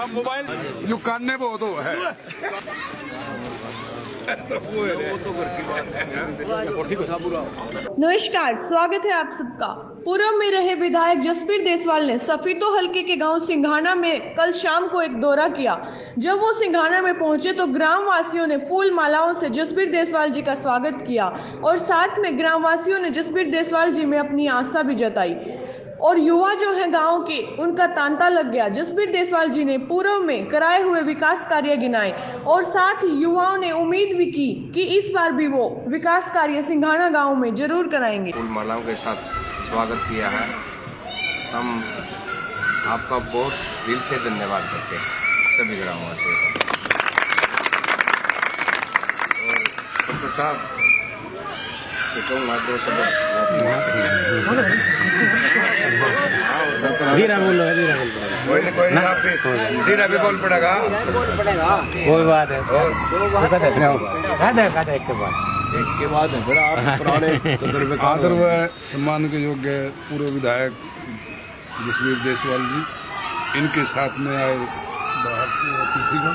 Mobile जो कानने वो तो है। नमस्कार, स्वागत है आप सबका। पूर्व में रहे विधायक जसबीर देसवाल ने सफीतो हलके के गांव सिंघाना में कल शाम को एक दौरा किया। जब वो सिंघाना में पहुंचे तो ग्राम वासियों ने फूल मालाओं से जसबीर देसवाल जी का स्वागत किया और साथ में ग्राम वासियों ने जसबीर देसवाल जी में अपनी आस्था भी जताई और युवा जो है गांव के, उनका तांता लग गया। जसबीर देसवाल जी ने पूर्व में कराए हुए विकास कार्य गिनाए और साथ ही युवाओं ने उम्मीद भी की कि इस बार भी वो विकास कार्य सिंघाना गांव में जरूर कराएंगे। फूल मालाओं के साथ स्वागत किया है। हम आपका बहुत दिल से धन्यवाद करते हैं सभी ग्रामवासियों का। और साहब धीरा बोलो, कोई नहीं धीरा भी बोल पड़ेगा। कोई बात है एक के बाद है फिर आप पुराने आदर व सम्मान के योग्य पूर्व विधायक जसबीर देसवाल जी, इनके साथ में आए अतिथिगण,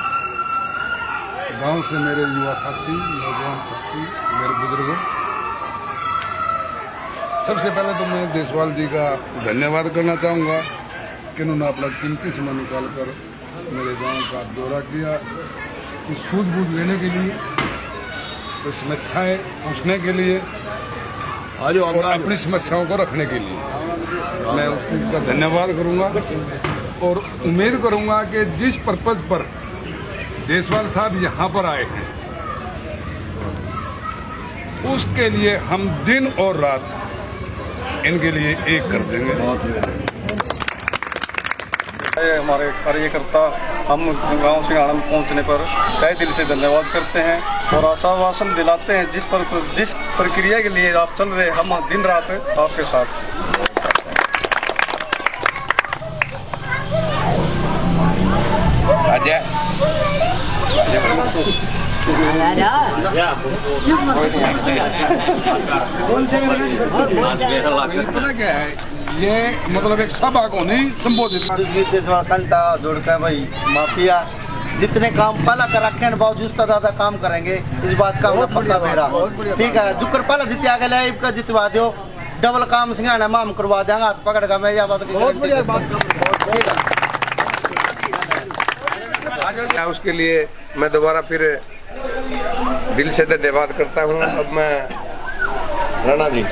गांव से मेरे युवा साथी, नौजवान साथी, मेरे बुजुर्गों, सबसे पहले तो मैं देसवाल जी का धन्यवाद करना चाहूँगा कि उन्होंने अपना कीमती समय निकालकर मेरे गांव का दौरा किया, कुछ सूझबूझ लेने के लिए, कुछ समस्याएं पूछने के लिए और अपनी समस्याओं को रखने के लिए मैं उस चीज़ का धन्यवाद करूँगा और उम्मीद करूँगा कि जिस पर्पज़ पर देसवाल साहब यहाँ पर आए हैं उसके लिए हम दिन और रात इनके लिए एक कर देंगे। हमारे कार्यकर्ता हम गांव सिंघाना में पहुंचने पर तहे दिल से धन्यवाद करते हैं और आश्वासन दिलाते हैं जिस प्रक्रिया के लिए आप चल रहे, हम दिन रात आपके साथ। ये मतलब एक सभा को नहीं संबोधित कंटा जोड़कर भाई माफिया जितने काम पहला कर रखे हैं बावजूद उसका ज्यादा काम करेंगे, इस बात का होगा पक्का मेरा। ठीक है, जुकर पहला जितने आगे ले का जितवा दो, डबल काम सिंघाना माम करवा देंगे, हाथ पकड़ का। मैं यह बात बहुत बढ़िया बात है। उसके लिए मैं दोबारा फिर दिल से धन्यवाद करता हूँ। अब मैं राणा जी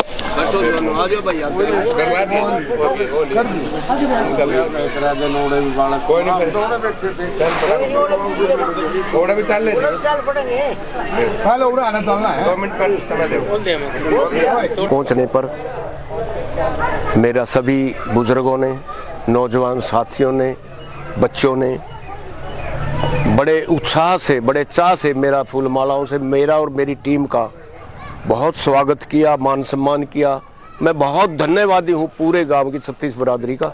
पहुंचने पर मेरा सभी बुजुर्गों ने, नौजवान साथियों ने, बच्चों ने बड़े उत्साह से, बड़े चाह से मेरा फूल मालाओं से मेरा और मेरी टीम का बहुत स्वागत किया, मान सम्मान किया। मैं बहुत धन्यवादी हूँ पूरे गांव की 36 बरादरी का।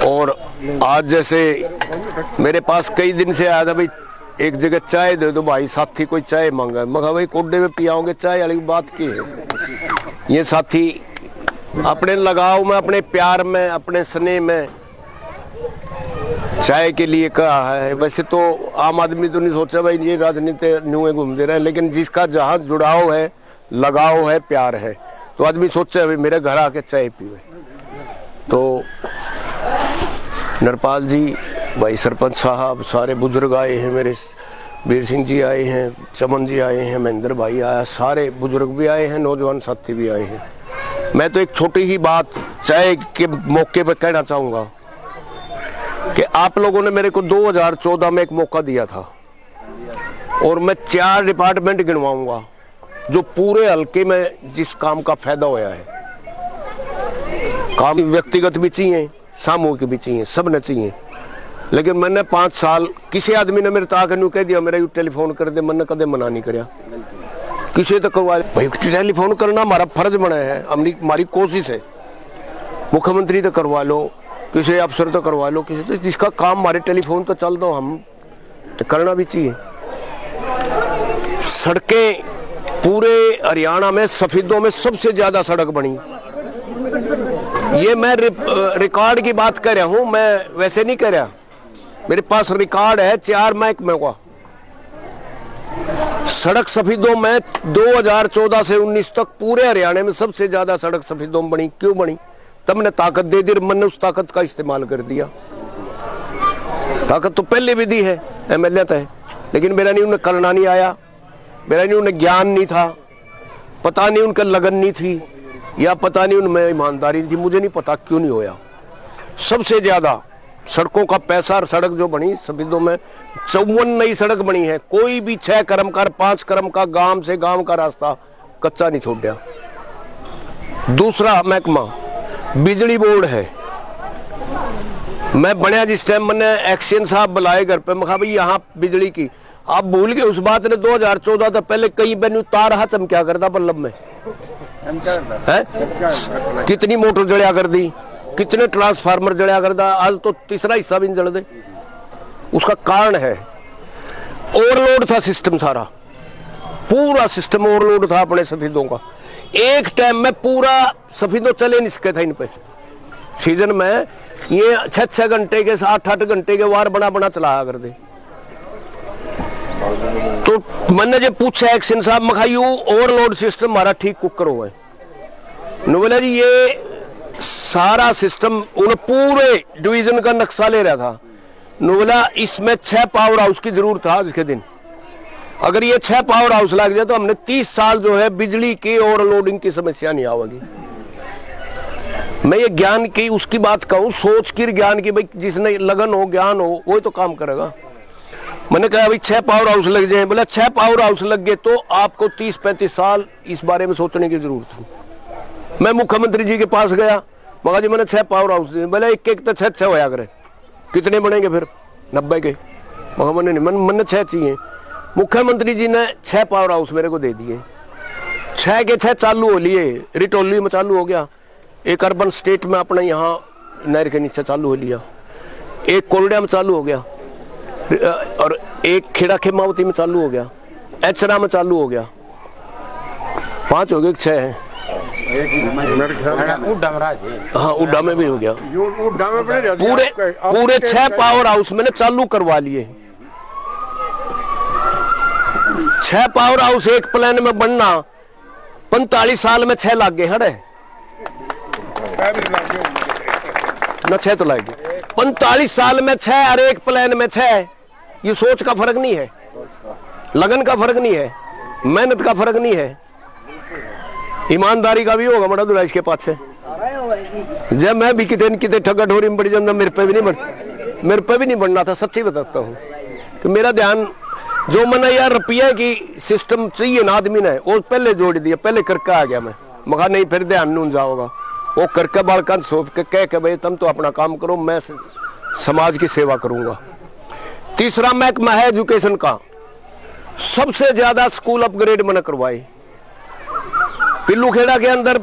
और आज जैसे मेरे पास कई दिन से आया था, भाई एक जगह चाय दे दो भाई, साथी कोई चाय मांगा, मगर भाई कोडे में पियाओगे चाय वाली बात की है। ये साथी अपने लगाव में, अपने प्यार में, अपने स्नेह में चाय के लिए कहा है। वैसे तो आम आदमी तो नहीं सोचा भाई ये राजनीति न्यूए घूमते रहे, लेकिन जिसका जहाँ जुड़ाव है, लगाव है, प्यार है, तो आदमी सोचे भाई मेरे घर आके चाय पीवे। तो नरपाल जी, भाई सरपंच साहब, सारे बुजुर्ग आए हैं, मेरे वीर सिंह जी आए हैं, चमन जी आए हैं, महेंद्र भाई आया, सारे बुजुर्ग भी आए हैं, नौजवान साथी भी आए हैं। मैं तो एक छोटी ही बात चाय के मौके पर कहना चाहूँगा कि आप लोगों ने मेरे को 2014 में एक मौका दिया था और मैं 4 डिपार्टमेंट गिनवाऊंगा जो पूरे हल्के में जिस काम का फायदा होया है। काम व्यक्तिगत भी चाहिए, सामूहिक भी चाहिए, सब ने चाहिए, लेकिन मैंने 5 साल किसी आदमी ने मेरे ताक नू कह दिया मेरा टेलीफोन कर दे, मैंने कदे मना नहीं कराया। किसी तक करवा भाई, टेलीफोन करना हमारा फर्ज बना है, हमारी कोशिश है। मुख्यमंत्री तो करवा लो, किसी अफसर तो करवा लो, किसी तो जिसका काम हमारे टेलीफोन तो चल दो, हम तो करना भी चाहिए। सड़कें पूरे हरियाणा में सफेदों में सबसे ज्यादा सड़क बनी, ये मैं रिकॉर्ड की बात कर रहा हूं, मैं वैसे नहीं कर रहा। मेरे पास रिकॉर्ड है 4 महकमे का। सड़क सफेदों में 2014 से 19 तक पूरे हरियाणा में सबसे ज्यादा सड़क सफेदों बनी। क्यों बनी? तब ने ताकत दे दी, मैंने उस ताकत का इस्तेमाल कर दिया। ताकत तो पहले भी दी है, एमएलए है, लेकिन मेरा नहीं, उन्हें करना नहीं आया, मेरा नहीं, उन्हें ज्ञान नहीं था, पता नहीं उनका लगन नहीं थी, या पता नहीं उनमें ईमानदारी थी, मुझे नहीं पता क्यों नहीं होया। सबसे ज्यादा सड़कों का पैसा और सड़क जो बनी सफेदों में 54 नई सड़क बनी है। कोई भी 6 क्रम का 5 क्रम का गांव से गांव का रास्ता कच्चा नहीं छोड़ा। दूसरा महकमा बिजली बोर्ड है। मैं बनया जिस टाइम मैंने एक्शन साहब बुलाए घर पे, मैं कहा भाई यहाँ बिजली की, आप भूल गए उस बात ने 2014 तक पहले कई बेनू तार हा चमक्या करता बल्लभ में है, कितनी मोटर जड़िया कर दी, कितने ट्रांसफार्मर जड़िया कर दा, आज तो तीसरा हिस्सा भी नहीं जड़ दे। उसका कारण है ओवरलोड था सिस्टम, सारा पूरा सिस्टम ओवरलोड था अपने सफेदों का। एक टाइम में पूरा सफेदों चले नहीं सके था इन पे। सीजन में ये 6-6 घंटे के 8-8 घंटे के वार बना बना चलाया कर दे। तो मैंने जब पूछा एक्शन साहब मखायू ओवरलोड सिस्टम हमारा ठीक कुक करो है, बोला जी ये सारा सिस्टम उन्हें पूरे डिवीजन का नक्शा ले रहा था। बोला इसमें 6 पावर हाउस की जरूरत था आज के दिन। अगर ये 6 पावर हाउस लग जाए तो हमने 30 साल जो है बिजली की ओवरलोडिंग की समस्या नहीं आवेगी। मैं ये ज्ञान की उसकी बात कहूँ, सोच की ज्ञान की, भाई जिसने लगन हो ज्ञान हो वही तो काम करेगा। मैंने कहा भाई 6 पावर हाउस लग जाए, बोला 6 पावर हाउस लग गए तो आपको 30-35 साल इस बारे में सोचने की जरूरत है। मैं मुख्यमंत्री जी के पास गया, मगा जी मैंने 6 पावर हाउस दिए, बोले एक तो 6 होया करे, कितने बनेंगे फिर 90 के? मगा मैंने नहीं, मैंने 6 चाहिए। मुख्यमंत्री जी ने 6 पावर हाउस मेरे को दे दिए। 6 के 6 चालू हो लिए, रिटोली में चालू हो गया, एक अर्बन स्टेट में अपने यहाँ नहर के नीचे चालू हो लिया, एक कोरडिया में चालू हो गया, और एक खेड़ा खेमावती में चालू हो गया, एचरा में चालू हो गया। 5 हो गए, 6 है। हाँ उड्डा में भी हो गया। पूरे 6 पावर हाउस मैंने चालू करवा लिए। 6 पावर हाउस एक प्लान में बनना 45 साल में 6 लाग गए। हड़े न 6 तो लाग गए 45 साल में 6 और एक प्लान में 6। ये सोच का फर्क नहीं है, लगन का फर्क नहीं है, मेहनत का फर्क नहीं है, ईमानदारी का भी होगा बड़ा दूर इसके पाछे। जब मैं भी कितने ठगा ढोरी में पड़ जाता, मेरे पे भी नहीं बनना था। सच्ची बताता हूँ कि मेरा ध्यान जो मैंने यार रुपये की सिस्टम चाहिए ना आदमी ने, वो पहले जोड़ दिया, पहले करके आ गया मैं। मगर नहीं फिर ध्यान नहीं जाओगा, वो करके बालका सोच के कह के भाई तुम तो अपना काम करो, मैं समाज की सेवा करूंगा। तीसरा महकमा है एजुकेशन का। सबसे ज्यादा स्कूल अपग्रेड मैंने करवाए। पिल्लूखेड़ा के अंदर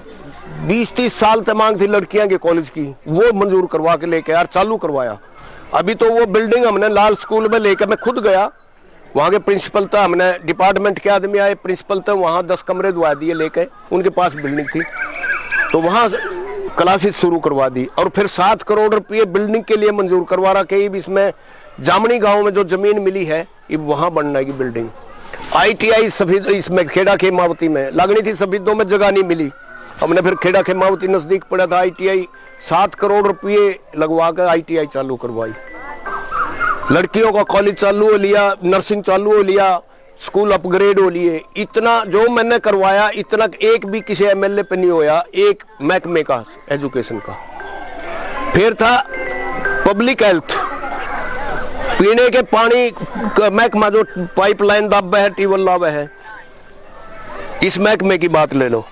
20-30 साल तक मांग थी लड़कियां के कॉलेज की, वो मंजूर करवा के लेके यार चालू करवाया। अभी तो वो बिल्डिंग हमने लाल स्कूल में लेके, मैं खुद गया, वहाँ के प्रिंसिपल था, हमने डिपार्टमेंट के आदमी आए, प्रिंसिपल थे, वहाँ 10 कमरे दुआ दिए लेके, उनके पास बिल्डिंग थी, तो वहाँ क्लासेस शुरू करवा दी। और फिर 7 करोड़ रुपये बिल्डिंग के लिए मंजूर करवा रहा कि इसमें जामनी गांव में जो जमीन मिली है ये वहाँ बनना की बिल्डिंग। ITI सफेद इसमें खेड़ा खेमावती में लगनी थी, सफेदों में जगह नहीं मिली, हमने फिर खेड़ा खेमावती नजदीक पड़ा था, ITI 7 करोड़ रुपये लगवा कर ITI चालू करवाई। लड़कियों का कॉलेज चालू हो लिया, नर्सिंग चालू हो लिया, स्कूल अपग्रेड हो लिए। इतना जो मैंने करवाया इतना एक भी किसी MLA पे नहीं होया, एक महकमे का एजुकेशन का। फिर था पब्लिक हेल्थ, पीने के पानी महकमा जो पाइपलाइन दाब है, ट्यूबवेल लाभ है, इस महकमे की बात ले लो।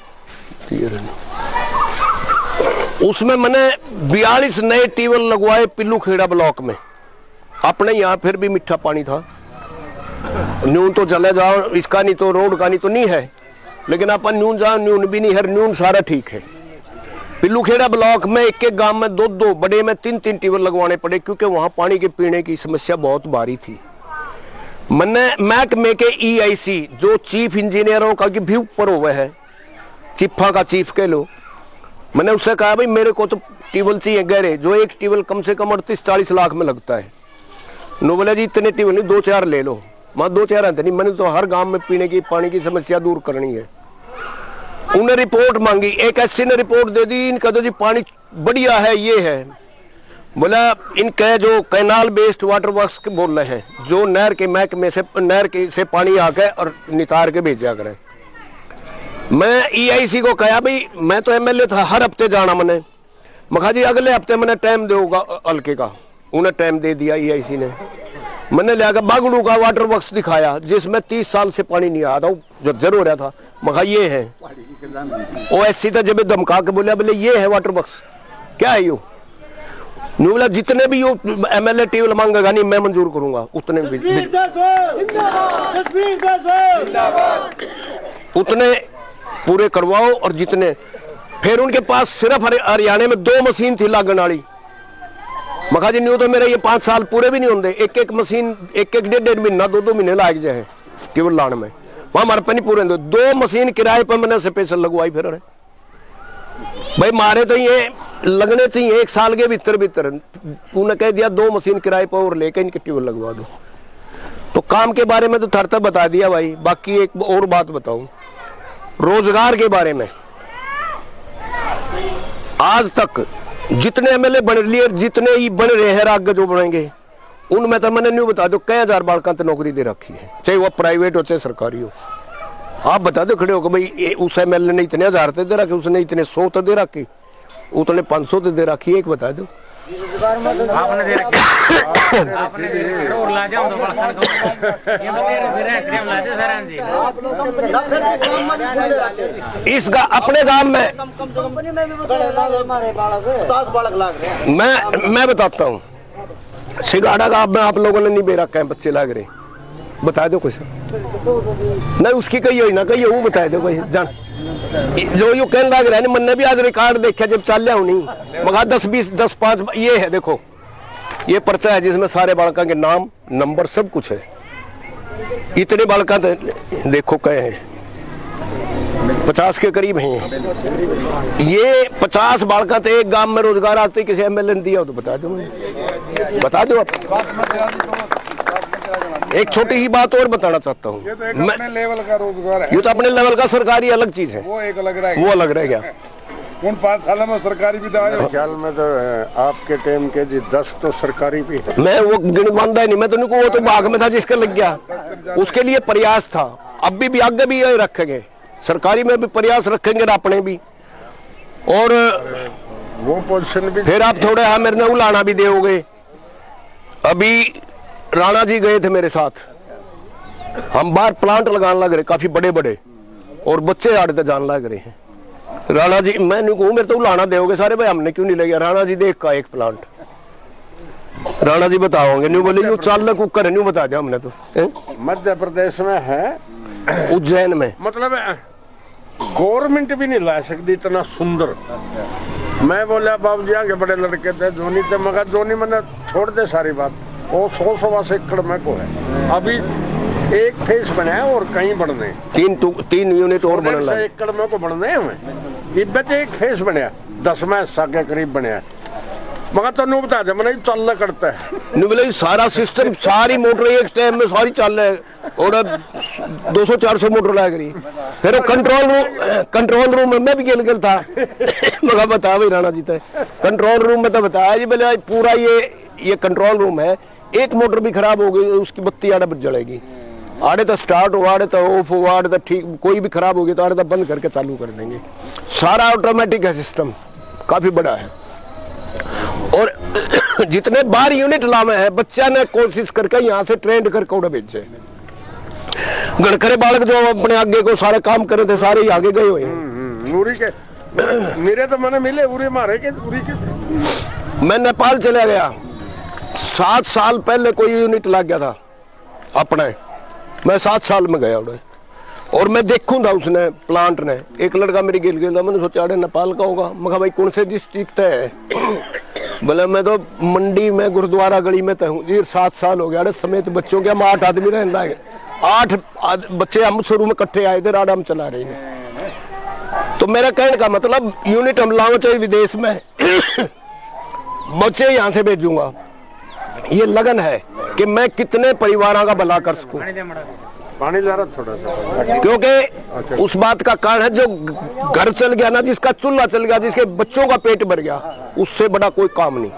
उसमें मैंने 42 नए ट्यूबवेल लगवाए पिल्लूखेड़ा ब्लॉक में। अपने यहाँ फिर भी मीठा पानी था, न्यून तो चले जाओ, इसका नहीं तो रोड का नहीं तो नहीं है, लेकिन अपन न्यून जाओ न्यून भी नहीं है, न्यून सारा ठीक है। पिल्लूखेड़ा ब्लॉक में एक गांव में 2-2, बड़े में 3-3 ट्यूबवेल लगवाने पड़े, क्योंकि वहां पानी के पीने की समस्या बहुत भारी थी। मैंने महकमे के EIC जो चीफ इंजीनियरों का भी ऊपर हुआ है, चिप्फा का चीफ कह लो, मैंने उससे कहा भाई मेरे को तो ट्यूबवेल चाहिए गहरे, जो एक ट्यूबवेल कम से कम 38-40 लाख में लगता है। नो बोले जी इतने ट्यूबवेल नहीं, 2-4 ले लो। मैं 2-4 आते नहीं, मैंने तो हर गांव में पीने की पानी की समस्या दूर करनी है। उन्हें रिपोर्ट मांगी, एक एससी ने रिपोर्ट दे दी, इनका तो जी पानी बढ़िया है, ये है। बोला इनके जो कैनाल बेस्ड वाटर वर्क्स के बोल रहे हैं, जो नहर के महकमे से नहर के से पानी आके और नितार के भेजा करें। मैं EIC को कहा भाई, मैं तो MLA था, हर हफ्ते जाना मैंने। मखा जी अगले हफ्ते मैंने टाइम दोगा हल्के का, उन्हें टाइम दे दिया EIC ने। मैंने लिया बागड़ू का वाटर वर्क्स दिखाया, जिसमें 30 साल से पानी नहीं आया था, जो जरूर रहा था। मखा ये है OSC था, जब धमका के बोलिया बोले ये है वाटर वर्क्स, क्या है यो? नहीं बोला जितने भी यो MLA ट्यूबवेल मांगेगा नहीं मैं मंजूर करूंगा, उतने उतने पूरे करवाओ। और जितने फिर उनके पास सिर्फ हरियाणा में 2 मशीन थी लागण वाली। मखा जी न्यू तो मेरे ये 5 साल पूरे भी नहीं होंगे, एक मशीन 1-1 महीना 2-2 महीने लाग जाए ट्यूबवेल लाने में, वहां हमारे पे नहीं पूरे होंगे। 2 मशीन किराए पर मैंने स्पेशल लगवाई। फिर भाई मारे तो ये लगने चाहिए 1 साल के भीतर उन्हें कह दिया 2 मशीन किराए पर और लेकर इनके ट्यूबवेल लगवा दो। तो काम के बारे में तो थरता बता दिया भाई। बाकी एक और बात बताऊं, रोजगार के बारे में आज तक जितने MLA बन लिए, जितने ही बन रहे हैं आगे जो बनेंगे, उनमें तो मैंने नहीं बता दो कई हजार बालकों को नौकरी दे रखी है, चाहे वो प्राइवेट हो चाहे सरकारी हो। आप बता दो खड़े हो कि भाई उस MLA ने इतने 1000 तो दे रखे, उसने इतने 100 तो दे रखी, उतने 500 तो दे रखी, एक बता दो। आपने दे रखी, आपने और ला जाओ तो बड़ा ये बतेरे फिर क्रीम ला दे सरान जी। इस अपने गांव में कंपनी में भी 50 बालक लाग रहे हैं। मैं बताता हूँ, सिगाड़ा गांव में आप लोगों ने नहीं बे रखा है, बच्चे लाग रहे, बता दो कोई सर नहीं उसकी कही हो ना कही वो बता दो कोई जान जो यू कहने लग रहा है। मैंने भी आज रिकॉर्ड देखा जब चल लिया नहीं मगर 10-5 ये है, देखो ये पर्चा है जिसमें सारे बालकों के नाम नंबर सब कुछ है। इतने बालका देखो कहे हैं 50 के करीब हैं। ये 50 बालका तो एक गांव में रोजगार आते किसी MLA ने दिया हो तो बता दो, बता दो आप। एक छोटी ही बात और बताना चाहता हूँ, ये तो एक अपने लेवल का रोजगार है, ये तो अपने लेवल का सरकारी अलग चीज है, वो एक अलग रह वो अलग रह गया। उन 5 सालों में सरकारी भी तो ख्याल में तो आपके टाइम के जी 10 तो सरकारी भी है। मैं वो गिनवांदा ही नहीं, मैं तो नहीं को वो तो भाग में था जिसका लग गया, उसके लिए प्रयास था। अब भी आगे भी यही रखेंगे, सरकारी में भी प्रयास रखेंगे अपने भी। और वो पोजीशन भी फिर आप थोड़े हाँ मेरे ने उलाना भी दोगे। अभी राणा जी गए थे मेरे साथ, हम बाहर प्लांट लगाने लग रहे काफी बड़े बड़े, और बच्चे आड़े तो जान लग रहे हैं। राणा जी मैं नहीं कहूँ मेरे तो उलाना दोगे सारे भाई, हमने क्यों नहीं ले गया। राणा जी देख का एक प्लांट, राणा जी बताओगे नहीं बोले यू चाल कुकर नहीं बता दिया हमने तो। मध्य प्रदेश में है, उज्जैन में, मतलब गवर्नमेंट भी नहीं ला सकती इतना सुंदर। मैं बोला बाबू जी आगे बड़े लड़के थे जोनी थे, मगर जोनी मैंने छोड़ दे सारी बात, वो 100-125 एकड़ में को है। अभी एक फेस बना है और कहीं बढ़ने 3 यूनिट और बनने लगे, एकड़ में को बढ़ने हमें इब्बत एक फेस बनया 10वां हिस्सा के करीब बनया, मगर तो नहीं बता दे मैंने चलना करता है नहीं बोले सारा सिस्टम सारी मोटर एक टाइम में सारी चल रही है और 200-400 मोटर लग रही। फिर कंट्रोल रूम में मैं भी गिल था मगर बता भाई राणा जी तो कंट्रोल रूम में तो बताया जी बोले पूरा ये कंट्रोल रूम है, एक मोटर भी खराब हो गई उसकी बत्ती आड़े बज जलेगी, आड़े तो स्टार्ट हो आड़े तो ऑफ हो आड़े तो ठीक, कोई भी खराब होगी तो आड़े तो बंद करके चालू कर देंगे। सारा ऑटोमेटिक है सिस्टम, काफी बड़ा है। और जितने बार यूनिट लावे हैं बच्चा ने कोशिश करके यहाँ से ट्रेंड करके उड़े भेजे। गणकरे बालक जो अपने आगे को सारे काम करे थे सारे ही आगे गए हुए हैं। उरी के मेरे तो मैंने मिले उरी मारे के उरी के। मैं नेपाल चला गया, 7 साल पहले कोई यूनिट लग गया था अपने, मैं 7 साल में गया उड़े और मैं देखूं था उसने प्लांट ने, एक लड़का मेरी गिल गया, मैंने सोचा अरे नेपाल का होगा, मैं कहा भाई कौन से डिस्ट्रिक्ट है, बोले मैं तो मंडी में गुरुद्वारा गली में तो हूँ जी, 7 साल हो गया अरे समेत बच्चों के हम 8 आदमी रहता है, 8 बच्चे हम शुरू में इकट्ठे आए थे राडा हम चला रहे हैं। तो मेरा कहने का मतलब यूनिट हम लाओ चाहे विदेश में बच्चे यहाँ से भेजूंगा। ये लगन है कि मैं कितने परिवारों का भला कर सकूं। पानी ला रहा थोड़ा सा, क्योंकि उस बात का कारण है जो घर चल गया ना, जिसका चूल्हा चल गया, जिसके बच्चों का पेट भर गया, उससे बड़ा कोई काम नहीं।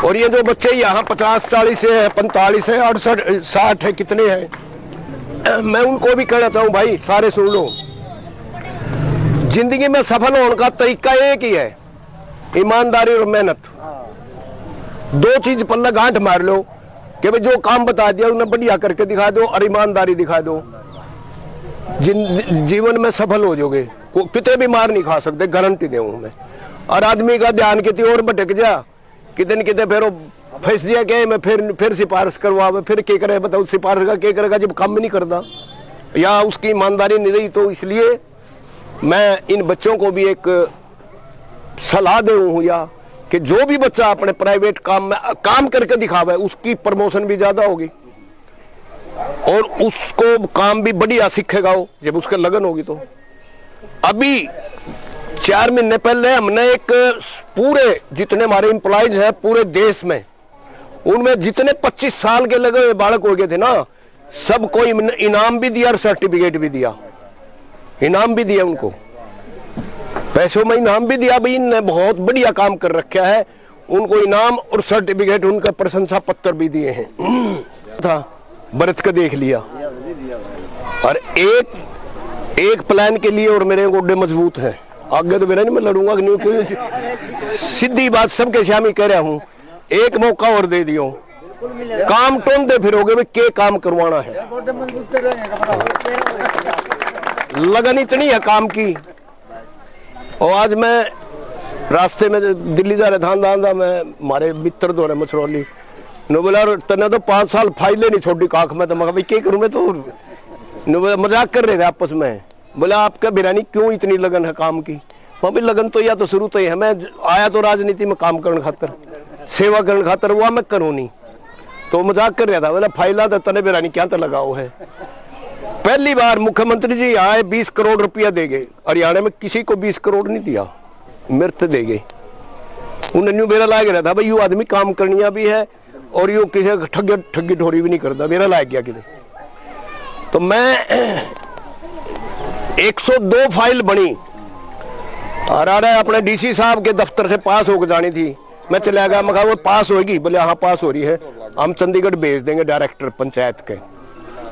और ये जो बच्चे यहाँ 50-40 है, 45 है, 68 60 है, कितने हैं, मैं उनको भी कहना चाहूँ भाई सारे सुन लो, जिंदगी में सफल होने का तरीका एक ही है, ईमानदारी और मेहनत। दो चीज पल्ला गांठ मार लो कि भाई जो काम बता दिया उन्हें बढ़िया करके दिखा दो और ईमानदारी दिखा दो, जीवन में सफल हो जाओगे। कितने भी मार नहीं खा सकते, गारंटी दूं मैं। और आदमी का ध्यान कितनी और भटक जा, कितने कितने फिर फंस दिया क्या, मैं फिर सिफारिश करवा, फिर क्या करे बताओ, सिफारिश का क्या करेगा जब काम नहीं करता या उसकी ईमानदारी नहीं रही। तो इसलिए मैं इन बच्चों को भी एक सलाह दे हूँ या कि जो भी बच्चा अपने प्राइवेट काम में काम करके दिखावे उसकी प्रमोशन भी ज्यादा होगी और उसको काम भी बढ़िया सीखेगा वो, जब उसके लगन होगी। तो अभी 4 महीने पहले हमने एक पूरे जितने हमारे एम्प्लॉयज हैं पूरे देश में, उनमें जितने 25 साल के लगे हुए बालक हो गए थे ना, सबको इनाम भी दिया और सर्टिफिकेट भी दिया, इनाम भी दिया उनको, पैसों में इनाम भी दिया। भाई इनने बहुत बढ़िया काम कर रखा है, उनको इनाम और सर्टिफिकेट, उनका प्रशंसा पत्र भी दिए हैं। था बरत का देख लिया और एक प्लान के लिए और मेरे गोडे मजबूत हैं, आगे तो मेरा नहीं, मैं लड़ूंगा नहीं, क्यों सीधी बात सबके सामने कह रहा हूं, एक मौका और दे दियो, काम टोंदे फिरोगे भाई के काम करवाना है, लगन इतनी है काम की। और आज मैं रास्ते में दिल्ली जा रहा था, मैं हमारे मित्र दो मछरौली ने बोला तने तो 5 साल फाइलें नहीं छोड़ी काख में, तो मैं भाई क्या करूँ, मैं तो मजाक कर रहे थे आपस में। बोला आपका बिरानी क्यों इतनी लगन है काम की, वहाँ भी लगन तो या तो शुरू तो ही है, मैं आया तो राजनीति में काम करने खातर, सेवा करने खातर, वह मैं करूँ नहीं, तो मजाक कर रहा था। बोला फाइला तो तने बिरानी क्या तो लगाओ है। पहली बार मुख्यमंत्री जी आए 20 करोड़ रुपया दे गए, हरियाणा में किसी को 20 करोड़ नहीं दिया, मृत दे गए। उन्हें न्यू मेरा लाग रहा था भाई यू आदमी काम करनिया भी है और यू किसी ठगी ठोरी भी नहीं करता, मेरा लाग गया किधर। तो मैं 102 फाइल बनी और आ रहा है अपने डीसी साहब के दफ्तर से पास होकर जानी थी, मैं चला गया, मैं कहा वो पास होगी, बोले हाँ पास हो रही है, हम चंडीगढ़ भेज देंगे डायरेक्टर पंचायत के।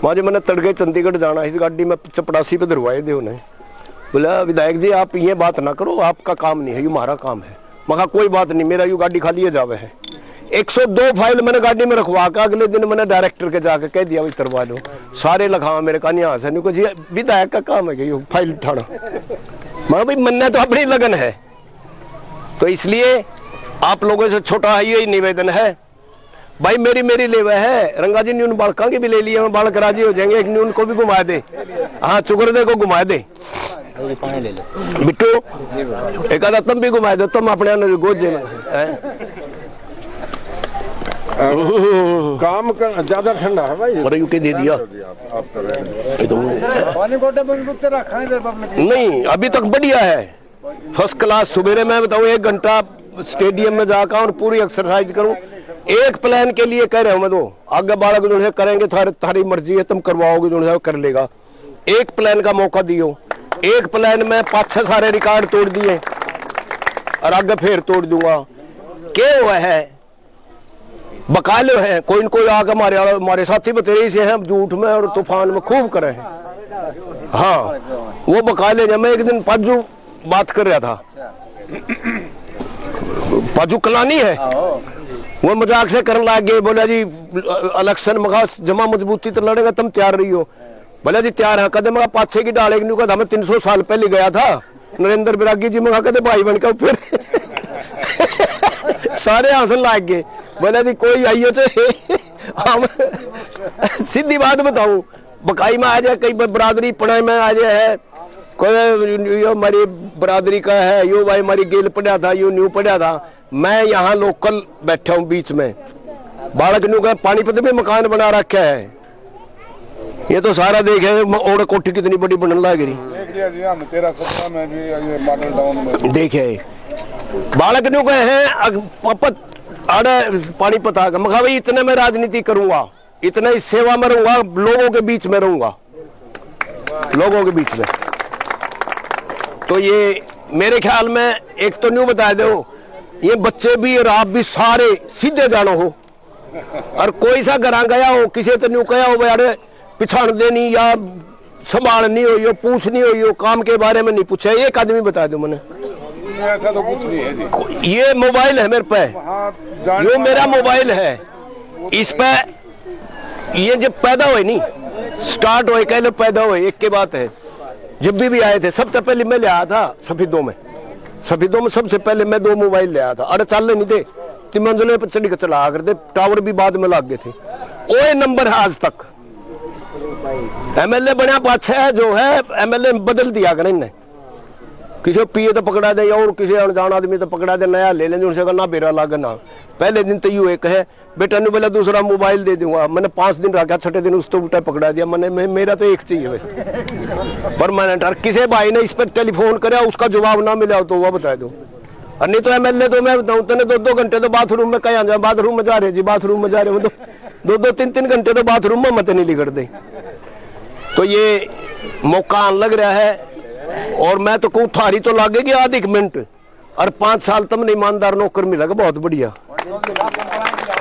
वहाँ मैंने तड़के चंडीगढ़ जाना, इस गाड़ी में 84 पे धरवाए थे उन्हें। बोला विधायक जी आप ये बात ना करो, आपका काम नहीं है, ये हमारा काम है। मैं कहा कोई बात नहीं, मेरा यू गाड़ी खाली है जावे है। 102 फाइल मैंने गाड़ी में रखवा कर अगले दिन मैंने डायरेक्टर के जाके कह दिया करवा लो, सारे लखावा मेरे का यहाँ से, नहीं जी विधायक का काम है कि ये फाइल उठाना। मैं भाई मन्ने तो अपनी लगन है, तो इसलिए आप लोगों से छोटा यही निवेदन है भाई, मेरी लेवा है रंगा जी, न्यून बालका की भी ले लिया, मैं बालक राजी हो जाएंगे, एक न्यून को भी घुमा दे, हाँ चुकरदे को घुमा दे, बिट्टू एक आधा तुम भी घुमा दो, तुम अपने गोद जेना काम का ज्यादा ठंडा है भाई, अरे यूके दे दिया नहीं, अभी तक बढ़िया है, फर्स्ट क्लास। सुबह मैं बताऊँ 1 घंटा स्टेडियम में जाकर और पूरी एक्सरसाइज करूँ, एक प्लान के लिए कह रहे हो मैं, तो आगे बालक जो है करेंगे, थारी मर्जी है, तुम करवाओगे जो है कर लेगा। एक प्लान का मौका दियो, एक प्लान में 5-6 सारे रिकॉर्ड तोड़ दिए और आगे फिर तोड़ दूंगा। क्या हुआ है बकाले हैं, कोई न कोई आगे हमारे साथी बतेरे से हैं झूठ में और तूफान में खूब करे हैं, हाँ वो बकाले हैं। मैं एक दिन पाजू बात कर रहा था, पाजू कलानी है, वो मजाक से करने लग गए, बोला जी इलेक्शन में जमा मजबूती तो लड़ेगा, तुम तैयार रही हो? बोला जी तैयार है। कदम 5-6 की डालेगी, नहीं कहा मैं 300 साल पहले गया था नरेंद्र बिरागी जी, मैं कहते भाई बन के फिर सारे हासिल लाग गए। बोला जी कोई आइयो से हम सीधी बात बताऊं, बकाई में आ जाए, कई बरादरी पढ़ाई में आ जाए है, कोई यो हमारी बरादरी का है, यो भाई हमारी गेल पढ़ा था, यो न्यू पढ़ा था, मैं यहाँ लोकल बैठा हूँ बीच में, बालक न्यू का पानीपत में मकान बना रखा है, ये तो सारा देखे और कोठी कितनी बड़ी बनने लग रही, देखे बालक न्यू कहे हैं आड़े पानी पता का मखा भाई इतने में राजनीति करूंगा, इतने ही सेवा में रहूंगा, लोगों के बीच में रहूंगा, लोगों के बीच में। तो ये मेरे ख्याल में एक तो न्यू बता दो, ये बच्चे भी और आप भी सारे सीधे जानो हो, और कोई सा घरा गया हो किसी तो न्यू कहा हो यार पिछाड़ देनी या संभालनी हो, पूछनी हो, काम के बारे में नहीं पूछा। एक आदमी बता दो मैंने, ऐसा तो कुछ नहीं है जी। ये मोबाइल है मेरे पे, ये मेरा मोबाइल है, इस पे ये जब पैदा हुए नहीं स्टार्ट हुए कह लो पैदा हुए एक के बात है, जब भी आए थे सबसे पहले मैं ले आया था सफेदों में सबसे पहले मैं 2 मोबाइल ले आया था। अरे चल नहीं थे 3 मंजिले पर चढ़ी कर चला करते, टावर भी बाद में लग गए थे। वो नंबर है आज तक। एमएलए बना पाछा है जो है, एमएलए बदल दिया कर इन्हें, किसी पिए तो पकड़ा दे और किसी अनजान आदमी तो पकड़ा दे, नया ले लेंगे उनसे ना बेरा लागना। पहले दिन तो यूं एक है बेटा ने बोला दूसरा मोबाइल दे दूंगा, मैंने 5 दिन रखा, छठे दिन उसको उल्टा पकड़ा दिया। मैंने मेरा तो एक चाहिए वैसे परमानेंट। और किसी भाई ने इस पर टेलीफोन कराया उसका जवाब ना मिला तो वह बता दो। और नहीं तो एमएलए तो मैं बताऊँ तेने 2-2 घंटे तो बाथरूम में कहीं जाए, बाथरूम में जा रहे जी, बाथरूम में जा रहे हो तो 2-2 3-3 घंटे तो बाथरूम में मत नहीं लिखट दे। तो ये मौका लग रहा है, और मैं तो कहूँ थारी तो लागेगी आधी मिनट, और 5 साल तुमने ईमानदार नौकर मिलेगा, बहुत बढ़िया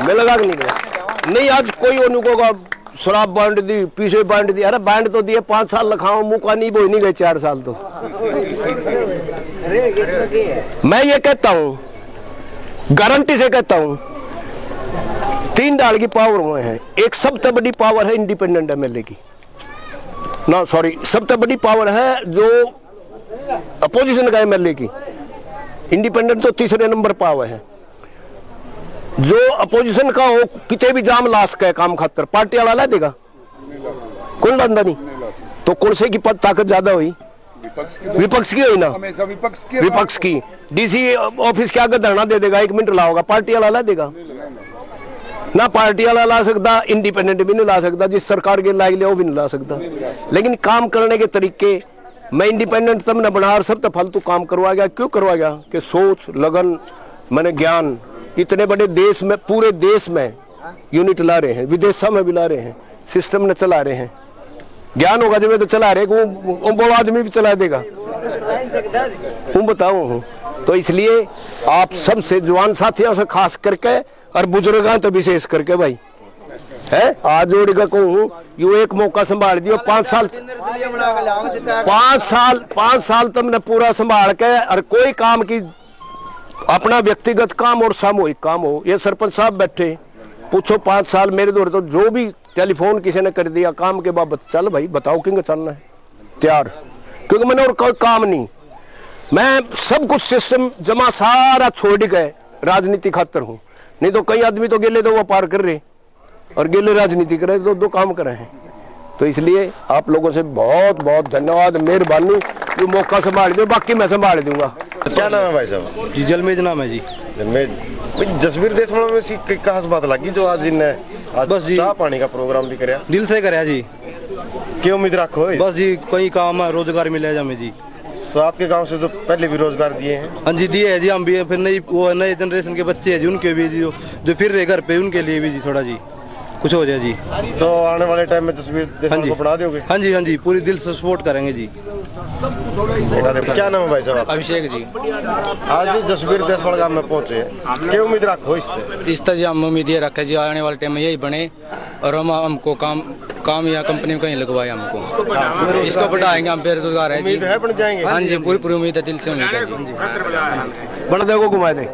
मिलेगा कि नहीं। आज कोई उनको शराब बांट दी, पीछे बांट दी, अरे बांट तो दिए 5 साल लखाओ मुँह का नहीं बोई नहीं गए 4 साल तो। मैं ये कहता हूँ, गारंटी से कहता हूँ, 3 डाल की पावर हुए हैं। एक सबसे बड़ी पावर है इंडिपेंडेंट एमएलए की, ना सॉरी सबसे बड़ी पावर है जो अपोजिशन का एमएलए की। इंडिपेंडेंट तो तीसरे नंबर पावर है। जो अपोजिशन का हो कितने भी जाम ला सके काम खातर, पार्टी वाला ला देगा, कौन लांदा नहीं। तो कौन से की पद ताकत ज्यादा हुई? विपक्ष की हुई ना, विपक्ष की। डीसी ऑफिस के आगे धरना दे देगा, 1 मिनट लाओगा, पार्टी वाला ला देगा ना। पार्टी वाला ला सकता, इंडिपेंडेंट भी नहीं ला सकता, जिस सरकार के लायक लिया वो भी नहीं ला सकता। लेकिन काम करने के तरीके मैं इंडिपेंडेंट तब न बना, सब तो फालतू काम करवा गया। क्यों करवा गया? कि सोच लगन मैंने ज्ञान, इतने बड़े देश में, पूरे देश में यूनिट ला रहे हैं, विदेशों में भी ला रहे हैं, सिस्टम ने चला रहे हैं। ज्ञान होगा जब तो चला रहे, वो आदमी भी चला देगा, तुम बताओ। तो इसलिए आप सबसे जवान साथियों से खास करके और बुजुर्गों तो विशेष करके भाई है आज जोड़ का कहूँ, यू एक मौका संभाल दियो। 5 साल तुमने पूरा संभाल के, और कोई काम की अपना व्यक्तिगत काम और सामूहिक काम हो, ये सरपंच साहब बैठे पूछो 5 साल मेरे दौर तो जो भी टेलीफोन किसी ने कर दिया काम के बाबत, चल भाई बताओ किंग चलना है तैयार, क्योंकि मैंने और कोई काम नहीं, मैं सब कुछ सिस्टम जमा सारा छोड़ गए राजनीति खातर हूँ। नहीं तो कई आदमी तो गेले तो वो पार कर रहे और गेले राजनीति कर रहे, तो 2 काम कर रहे हैं। तो इसलिए आप लोगों से बहुत बहुत धन्यवाद, मेहरबानी, जो मौका संभाल दो, बाकी मैं संभाल दूंगा। क्या नाम है भाई साहब? जी जलमेज नाम है जी। जलमेज भाई, जसबीर देशवाल में सी खास बात लगी जो आज इन्हें आज बस जी चाह पानी का प्रोग्राम भी कराया, दिल से कराया जी। क्या उम्मीद रखो? बस जी कोई काम है, रोजगार मिले हमें जी। तो आपके गांव से तो पहले भी रोजगार दिए हैं? हाँ जी दिए है जी, हम भी। फिर नई वो नए जनरेशन के बच्चे हैं जी, उनके भी जी जो फिर रहे घर पे, उनके लिए भी जी थोड़ा जी कुछ हो जाए जी। तो आने वाले टाइम में जसबीर देशवाल को बढ़ा दोगे? हाँ जी पूरी दिल से सपोर्ट करेंगे जी। क्या नाम है भाई साहब? अभिषेक जी। आज जसबीर देशवाल गांव में पहुंचे, क्या उम्मीद रखो इस तरह जी? हम उम्मीद ये रखे जी आने वाले टाइम में यही बने, और हमको काम या कंपनी में कहीं लगवाए, हमको इसको बढ़ाएंगे, हम बेरोजगार है जी। बन जाएंगे? हाँ जी पूरी उम्मीद है, दिल से उम्मीद है जी। बन देखो घुमा दे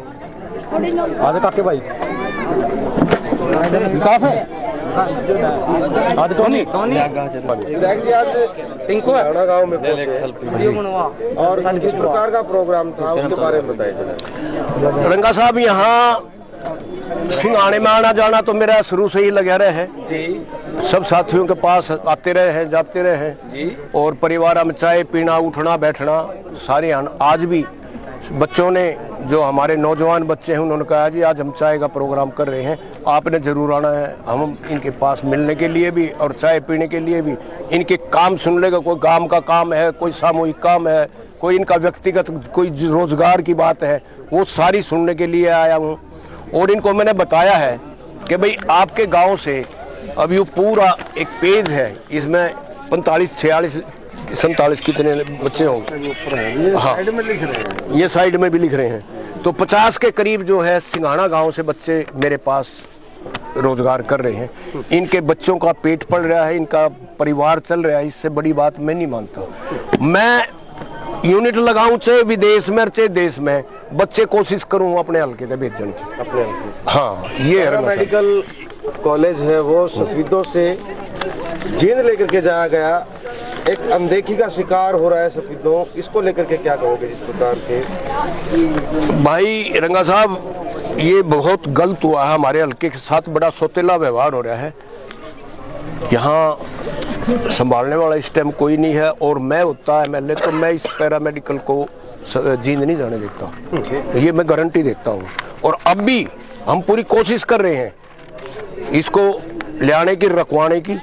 आधे काके भाई विकास है आधे टोनी आज सिंघाना गांव में पहुंचे और किस प्रकार का प्रोग्राम था उसके बारे में बताइए। रंगा साहब, यहाँ सिंघाने में आना जाना तो मेरा शुरू से ही लगा रहे हैं जी। सब साथियों के पास आते रहे हैं, जाते रहे हैं जी, और परिवार में चाय पीना, उठना बैठना सारे। आज भी बच्चों ने, जो हमारे नौजवान बच्चे हैं, उन्होंने कहा जी आज हम चाय का प्रोग्राम कर रहे हैं, आपने ज़रूर आना है। हम इनके पास मिलने के लिए भी और चाय पीने के लिए भी, इनके काम सुन लेगा, कोई गांव का काम है, कोई सामूहिक काम है, कोई इनका व्यक्तिगत कोई रोजगार की बात है, वो सारी सुनने के लिए आया हूँ। और इनको मैंने बताया है कि भाई आपके गांव से अभी वो पूरा एक पेज है, इसमें 45, 46, 47 कितने बच्चे होंगे, हाँ ये साइड में भी लिख रहे हैं। तो 50 के करीब जो है सिंघाना गांव से बच्चे मेरे पास रोजगार कर रहे हैं। इनके बच्चों का पेट पल रहा है, इनका परिवार चल रहा है, इससे बड़ी बात मैं नहीं मानता। मैं यूनिट लगाऊं चाहे विदेश में चाहे देश में, बच्चे कोशिश करूं अपने हल्के से भेजने की, अपने हल्के से। हाँ ये है। मेडिकल कॉलेज है वो सफेदों से जींद लेकर के जाया गया, एक अनदेखी का शिकार हो रहा है सफेदों, इसको लेकर के क्या कहोगे जिस प्रकार के? भाई रंगा साहब ये बहुत गलत हुआ है, हमारे हल्के के साथ बड़ा सौतेला व्यवहार हो रहा है। यहाँ संभालने वाला इस टाइम कोई नहीं है, और मैं होता MLA तो मैं इस पैरामेडिकल को जींद नहीं जाने देता, ये मैं गारंटी देता हूँ। और अब भी हम पूरी कोशिश कर रहे हैं इसको ले आने की, रखवाने की।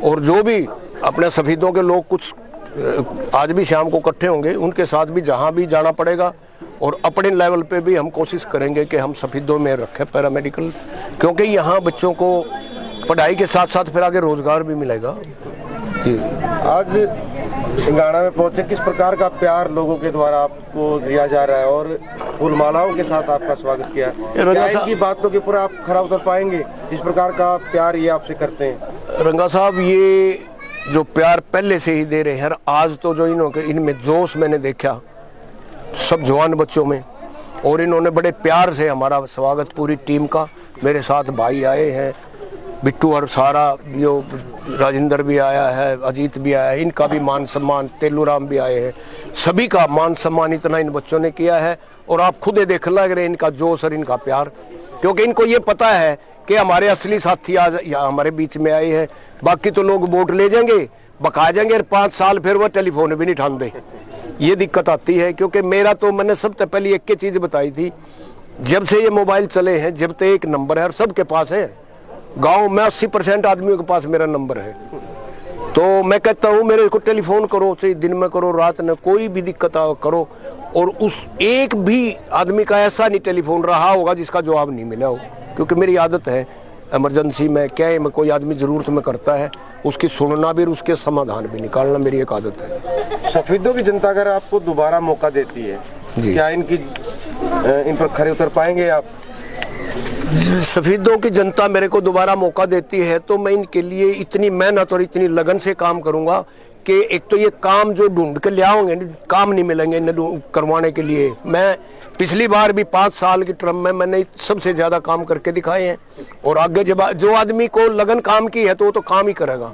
और जो भी अपने सफेदों के लोग कुछ आज भी शाम को इकट्ठे होंगे, उनके साथ भी जहाँ भी जाना पड़ेगा, और अपने लेवल पे भी हम कोशिश करेंगे कि हम सफेदों में रखें पैरामेडिकल, क्योंकि यहाँ बच्चों को पढ़ाई के साथ साथ फिर आगे रोजगार भी मिलेगा। आज सिंघाना में पहुंचे, किस प्रकार का प्यार लोगों के द्वारा आपको दिया जा रहा है और फूलमालाओं के साथ आपका स्वागत किया, क्या इनकी बातों के ऊपर आप खरा उतर पाएंगे? इस प्रकार का प्यार ये आपसे करते हैं? रंगा साहब ये जो प्यार पहले से ही दे रहे हैं, आज तो जो इनमें जोश मैंने देखा सब जवान बच्चों में, और इन्होंने बड़े प्यार से हमारा स्वागत, पूरी टीम का। मेरे साथ भाई आए हैं, बिट्टू और सारा, यो राजेंद्र भी आया है, अजीत भी आया है, इनका भी मान सम्मान, तेलूराम भी आए हैं, सभी का मान सम्मान इतना इन बच्चों ने किया है। और आप खुद देख लग रहे इनका जोश और इनका प्यार, क्योंकि इनको ये पता है कि हमारे असली साथी आज यहाँ हमारे बीच में आए हैं। बाकी तो लोग वोट ले जाएंगे, बका जाएंगे, और 5 साल फिर वो टेलीफोन भी नहीं ठान ये दिक्कत आती है। क्योंकि मेरा तो मैंने सबसे पहले एक चीज़ बताई थी, जब से ये मोबाइल चले हैं, जब तक एक नंबर है और सबके पास है, गांव में 80% आदमियों के पास मेरा नंबर है। तो मैं कहता हूँ मेरे को टेलीफोन करो, चाहे दिन में करो, रात में, कोई भी दिक्कत करो। और उस एक भी आदमी का ऐसा नहीं टेलीफोन रहा होगा जिसका जवाब नहीं मिला हो, क्योंकि मेरी आदत है इमरजेंसी में क्या है, कोई आदमी ज़रूरत में करता है, उसकी सुनना भी और उसके समाधान भी निकालना मेरी एक आदत है। सफेदों की जनता अगर आपको दोबारा मौका देती है, क्या इन पर खरे उतर पाएंगे आप? सफेदों की जनता मेरे को दोबारा मौका देती है तो मैं इनके लिए इतनी मेहनत और इतनी लगन से काम करूंगा कि एक तो ये काम जो ढूंढ के ले आओगे, काम नहीं मिलेंगे इन्हें करवाने के लिए। मैं पिछली बार भी 5 साल की टर्म में मैंने सबसे ज़्यादा काम करके दिखाए हैं, और आगे जब जो आदमी को लगन काम की है तो वो तो काम ही करेगा।